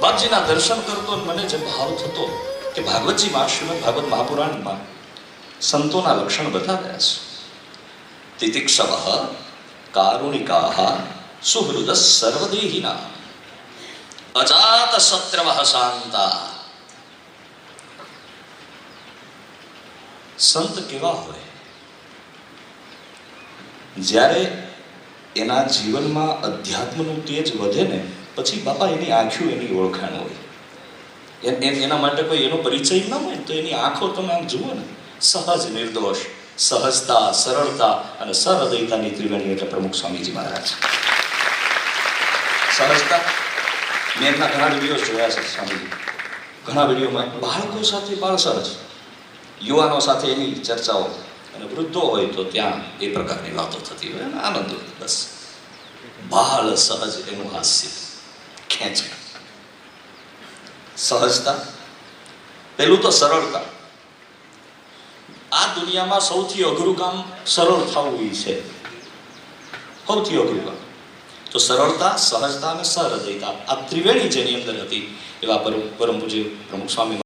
બાપજીના દર્શન કરતો મને જે ભાવ થતો કે ભાગવતજીમાં શ્રીમદ ભાગવત મહાપુરાણમાં સંતોના લક્ષણ બતાવ્યા છે. તિતિક્ષવ કારુણિકા સુહૃદ સર્વદેહિના અજાત શત્રવ શાંતા. સંત કેવા હોય? જ્યારે એના જીવનમાં અધ્યાત્મનું તેજ વધે ને પછી બાપા એની આંખો એની ઓળખાણ હોય. એના માટે કોઈ એનો પરિચય ન હોય તો એની આંખો તમે આમ જુઓ ને, સહજ નિર્દોષ, સહજતા, સરળતા અને સહૃદયતાની ત્રિવેણી એટલે પ્રમુખ સ્વામીજી મહારાજ. સહજતા મેં એમના ઘણા વિડીયો જોયા છે. સ્વામીજી ઘણા વિડીયોમાં બાળકો સાથે બાળ સહજ, યુવાનો સાથે એની ચર્ચાઓ, અને વૃદ્ધો હોય તો ત્યાં એ પ્રકારની વાતો થતી હોય અને આનંદ હોય. બસ બાળ સહજ એનું હાસ્ય ખેંચે. સહજતા, પેલું તો સરળતા. આ દુનિયામાં સૌથી અઘરું કામ સરળ થવું છે, સૌથી અઘરું કામ. તો સરળતા, સહજતા અને સહૃદયતા આ ત્રિવેણી જેની અંદર હતી એવા પરમ પૂજ્ય પ્રમુખ સ્વામી